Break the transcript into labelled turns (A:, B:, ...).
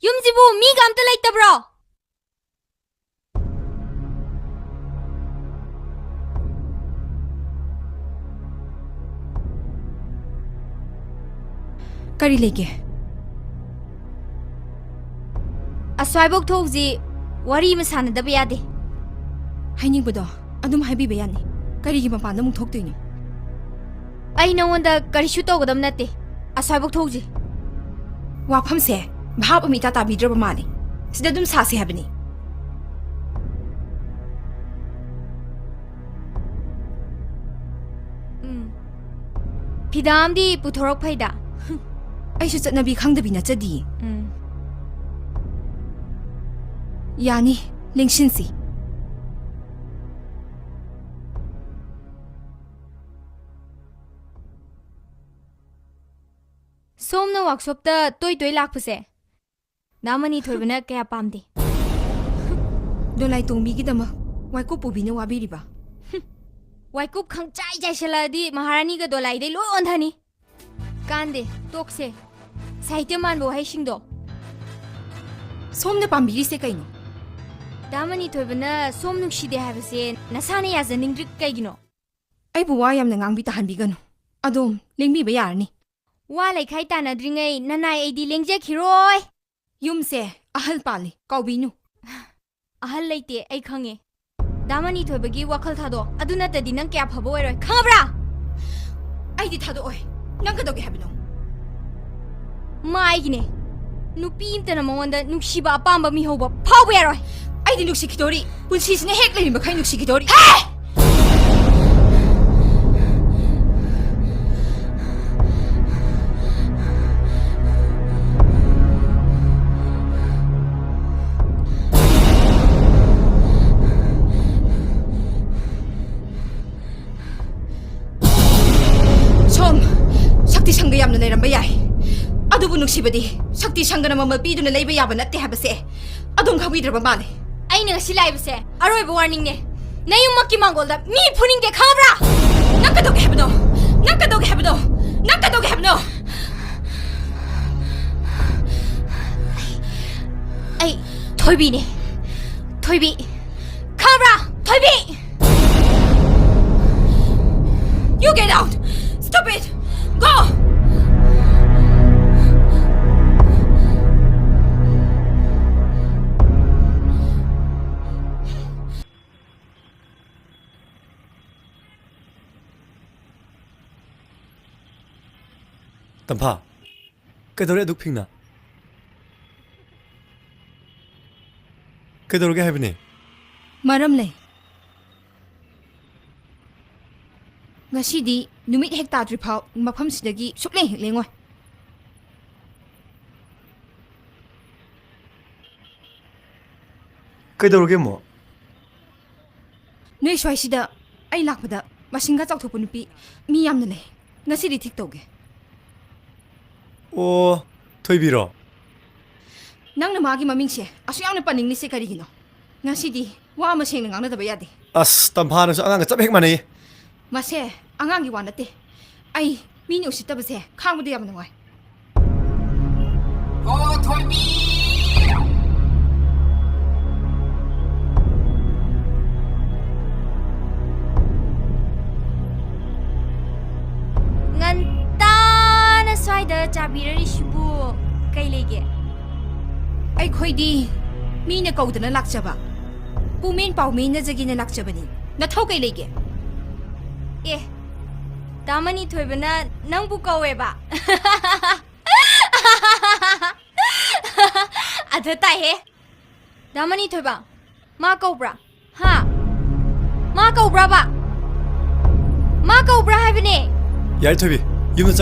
A: ꯌꯨꯝꯁꯤꯕꯨ ꯃꯤꯒ ꯑꯝꯇ ꯂꯩꯇꯕ꯭ꯔꯣ?
B: ꯀꯔꯤ ꯂꯩꯒꯦ?
A: ꯑꯁ꯭ꯋꯥꯏꯕꯧ ꯊꯣꯛꯎꯁꯤ ꯋꯥꯔꯤ ꯑꯃ ꯁꯥꯟꯅꯗꯕ ꯌꯥꯗꯦ.
B: ꯍꯥꯏꯅꯤꯡꯕꯗꯣ ꯑꯗꯨꯝ ꯍꯥꯏꯕꯤꯕ ꯌꯥꯅꯤ. ꯀꯔꯤꯒꯤ ꯃꯄꯥꯟꯗ ꯑꯃꯨꯛ ꯊꯣꯛꯇꯣꯏꯅꯣ?
A: ꯑꯩ ꯅꯉꯣꯟꯗ ꯀꯔꯤꯁꯨ ꯇꯧꯒꯗꯕ ꯅꯠꯇꯦ. ꯑꯁ꯭ꯋꯥꯏꯕꯧ ꯊꯣꯛꯎꯁꯤ.
B: ꯋꯥꯐꯝꯁꯦ ꯚꯥꯞ ꯑꯃ ꯏꯇꯥ ꯇꯥꯕꯤꯗ꯭ꯔꯕ ꯃꯥꯜꯂꯤ. ꯁꯤꯗ ꯑꯗꯨꯝ ꯁꯥꯁꯤ ꯍꯥꯏꯕꯅꯤ.
A: ꯐꯤꯗꯥꯝꯗꯤ ꯄꯨꯊꯣꯔꯛ ꯐꯩꯗ.
B: ꯑꯩꯁꯨ ꯆꯠꯅꯕꯤ ꯈꯪꯗꯕꯤ ꯅꯠꯆꯗꯤꯌꯦ. ꯌꯥꯅꯤ, ꯂꯦꯡꯁꯤꯟꯁꯤ.
A: ꯁꯣꯝꯅ ꯋꯥꯛꯁꯣꯞꯇ ꯇꯣꯏ ꯂꯥꯛꯄꯁꯦ ꯅꯥꯃꯅꯤ ꯊꯣꯏꯕꯅ ꯀꯌꯥ ꯄꯥꯝꯗꯦ.
B: ꯗꯣꯂꯥꯏ ꯇꯣꯡꯕꯤꯒꯤꯗꯃꯛ ꯋꯥꯏꯀꯨꯞ ꯄꯨꯕꯤꯅ ꯋꯥꯕꯤꯔꯤꯕ.
A: ꯋꯥꯏꯀꯨꯞ ꯈꯪꯆꯥꯏ ꯆꯥꯏꯁꯜꯂꯛꯑꯗꯤ ꯃꯍꯥꯔꯥꯅꯤꯒ ꯗꯣꯂꯥꯏꯗꯩ ꯂꯣꯏ ꯑꯣꯟꯊꯅꯤ. ꯀꯥꯟꯗꯦ, ꯇꯣꯛꯁꯦ. ꯁꯥꯍꯤꯇ꯭ꯌ ꯃꯥꯟꯕ ꯋꯥꯍꯩꯁꯤꯡꯗꯣ.
B: ꯁꯣꯝꯅ ꯄꯥꯝꯕꯤꯔꯤꯁꯦ ꯀꯩꯅꯣ?
A: ꯗꯥꯃꯅꯤ ꯊꯣꯏꯕꯅ ꯁꯣꯝ ꯅꯨꯡꯁꯤꯗꯦ ꯍꯥꯏꯕꯁꯦ ꯅꯁꯥꯅ ꯌꯥꯖꯅꯤꯡꯗ꯭ꯔꯤ ꯀꯩꯒꯤꯅꯣ?
B: ꯑꯩꯕꯨ ꯋꯥ ꯌꯥꯝꯅ ꯉꯥꯡꯕꯤ ꯇꯥꯍꯟꯕꯤꯒꯅꯨ. ꯑꯗꯣꯝ ꯂꯦꯡꯕꯤꯕ ꯌꯥꯔꯅꯤ.
A: ꯋꯥ ꯂꯩꯈꯥꯏ ꯇꯥꯟꯅꯗ꯭ꯔꯤꯉꯩ ꯅꯅꯥꯏ ꯑꯩꯗꯤ ꯂꯦꯡꯖꯈꯤꯔꯣꯏ.
B: ꯌꯨꯝꯁꯦ ꯑꯍꯜ ꯄꯥꯜꯂꯤ, ꯀꯥꯎꯕꯤꯅꯨ.
A: ꯑꯍꯜ ꯂꯩꯇꯦ, ꯑꯩ ꯈꯪꯉꯦ. ꯗꯥꯃꯅꯤ ꯊꯣꯏꯕꯒꯤ ꯋꯥꯈꯜ ꯊꯥꯗꯣ. ꯑꯗꯨ ꯅꯠꯇꯗꯤ ꯅꯪ ꯀꯌꯥ ꯐꯕ ꯑꯣꯏꯔꯣꯏ. ꯈꯪꯉꯕ꯭ꯔꯥ?
B: ꯑꯩꯗꯤ ꯊꯥꯗꯣꯛꯑꯣꯏ. ꯅꯪ ꯀꯩꯗꯧꯒꯦ ꯍꯥꯏꯕꯅꯣ?
A: ꯃꯥ ꯑꯩꯒꯤꯅꯦ. ꯅꯨꯄꯤ ꯑꯃꯇꯅ ꯃꯉꯣꯟꯗ ꯅꯨꯡꯁꯤꯕ ꯑꯄꯥꯝꯕ ꯃꯤꯍꯧꯕ ꯐꯥꯎꯕ ꯌꯥꯔꯣꯏ.
B: ꯑꯩꯗꯤ ꯅꯨꯡꯁꯤꯈꯤꯗꯣꯔꯤ. ꯄꯨꯟꯁꯤꯁꯤꯅ ꯍꯦꯛ ꯂꯩꯔꯤꯕꯈꯩ ꯅꯨꯡꯁꯤꯈꯤꯗꯣꯔꯤ. ꯁꯣꯝ ꯁꯛꯇꯤ ꯁꯪꯒ ꯌꯥꯝꯅ ꯂꯩꯔꯝꯕ ꯌꯥꯏ. ꯑꯗꯨꯕꯨ ꯅꯨꯡꯁꯤꯕꯗꯤ ꯁꯛꯇꯤ ꯁꯪꯒꯅ ꯃꯃꯜ ꯄꯤꯗꯨꯅ ꯂꯩꯕ ꯌꯥꯕ ꯅꯠꯇꯦ ꯍꯥꯏꯕꯁꯦ ꯑꯗꯨꯝ ꯈꯪꯕꯤꯗ꯭ꯔꯕ ꯃꯥꯜꯂꯦ.
A: ꯑꯩꯅ ꯉꯁꯤ ꯂꯥꯛꯏꯕꯁꯦ ꯑꯔꯣꯏꯕ ꯋꯥꯔꯅꯤꯡꯅꯦ. ꯅꯌꯨꯝꯃꯛꯀꯤ ꯃꯥꯡꯒꯣꯜꯗ ꯃꯤ ꯐꯨꯅꯤꯡꯗꯦ, ꯈꯪꯉꯕ꯭ꯔꯥ?
B: ꯅꯪ ꯀꯩꯗꯧꯒꯦ ꯍꯥꯏꯕꯅꯣ? ꯅꯪ ꯀꯩꯗꯧꯒꯦ ꯍꯥꯏꯕꯅꯣ? ꯅꯪ ꯀꯩꯗꯧꯒꯦ ꯍꯥꯏꯕꯅꯣ?
A: ꯑꯩ ꯊꯣꯏꯕꯤꯅꯦ. ꯊꯣꯏꯕꯤ. ꯈꯪꯉꯕ꯭ꯔꯥ? ꯊꯣꯏꯕꯤ!
B: You get out! Stop it! Go!
C: ꯇꯝꯐꯥ, ꯀꯩꯗꯧꯔꯦ ꯑꯗꯨꯛ ꯐꯤꯡꯅ? ꯀꯩꯗꯧꯔꯒꯦ ꯍꯥꯏꯕꯅꯦ?
B: ꯃꯔꯝ ꯂꯩ. ꯉꯁꯤꯗꯤ ꯅꯨꯃꯤꯠ ꯍꯦꯛ ꯇꯥꯗ꯭ꯔꯤꯐꯥꯎ ꯃꯐꯝꯁꯤꯗꯒꯤ ꯁꯨꯛꯂꯦꯡ ꯍꯦꯛ ꯂꯦꯡꯉꯣꯏ.
C: ꯀꯩꯗꯧꯔꯒꯦ ꯑꯃꯨꯛ?
B: ꯅꯣꯏ ꯁ꯭ꯋꯥꯏꯁꯤꯗ ꯑꯩ ꯂꯥꯛꯄꯗ ꯃꯁꯤꯡꯒ ꯆꯥꯎꯊꯣꯛꯄ ꯅꯨꯄꯤ ꯃꯤ ꯌꯥꯝꯅ ꯂꯩ. ꯉꯁꯤꯗꯤ ꯊꯤꯛ ꯇꯧꯒꯦ.
C: ꯑꯣ, ꯊꯣꯏꯕꯤꯔꯣ?
B: ꯅꯪꯅ ꯃꯥꯒꯤ ꯃꯃꯤꯡꯁꯦ ꯑꯁꯨꯛ ꯌꯥꯝꯅ ꯄꯟꯅꯤꯡꯂꯤꯁꯦ ꯀꯔꯤꯒꯤꯅꯣ? ꯉꯁꯤꯗꯤ ꯋꯥ ꯑꯃ ꯁꯦꯡꯅ ꯉꯥꯡꯅꯗꯕ ꯌꯥꯗꯦ.
C: ꯑꯁ, ꯇꯝꯐꯥꯅꯁꯨ ꯑꯉꯥꯡꯒ ꯆꯞ ꯍꯦꯛ ꯃꯥꯟꯅꯩꯌꯦ.
B: ꯃꯁꯦ ꯑꯉꯥꯡꯒꯤ ꯋꯥ ꯅꯠꯇꯦ. ꯑꯩ ꯃꯤꯅ ꯎꯁꯤꯠꯇꯕꯁꯦ ꯈꯥꯡꯕꯗ ꯌꯥꯝ ꯅꯨꯡꯉꯥꯏ.
D: ꯑꯣ ꯊꯣꯏꯕꯤ!
A: ꯉꯟꯇꯥꯅ ꯁ꯭ꯋꯥꯏꯗ ꯆꯥꯕꯤꯔꯔꯤꯁꯤꯕꯨ ꯀꯩ ꯂꯩꯒꯦ?
B: ꯑꯩꯈꯣꯏꯗꯤ ꯃꯤꯅ ꯀꯧꯗꯅ ꯂꯥꯛꯆꯕ, ꯄꯨꯃꯦꯟ ꯄꯥꯎꯃꯦꯟꯅꯖꯒꯦꯅ ꯂꯥꯛꯆꯕꯅꯤ. ꯅꯊꯧ ꯀꯩ ꯂꯩꯒꯦ?
A: ꯑꯦ, ꯗꯥꯃꯅꯤ ꯊꯣꯏꯕꯅ ꯅꯪꯕꯨ ꯀꯧꯋꯦꯕ. ꯑꯗ ꯇꯥꯏꯍꯦ. ꯗꯥꯃꯅꯤ ꯊꯣꯏꯕ, ꯃꯥ ꯀꯧꯕ꯭ꯔꯥ? ꯍꯥ? ꯃꯥ ꯀꯧꯕ꯭ꯔꯥꯕ? ꯃꯥ ꯀꯧꯕ꯭ꯔꯥ ꯍꯥꯏꯕꯅꯦ.
C: ꯌꯥꯔꯦ ꯊꯣꯏꯕꯤ, ꯌꯨꯝꯗ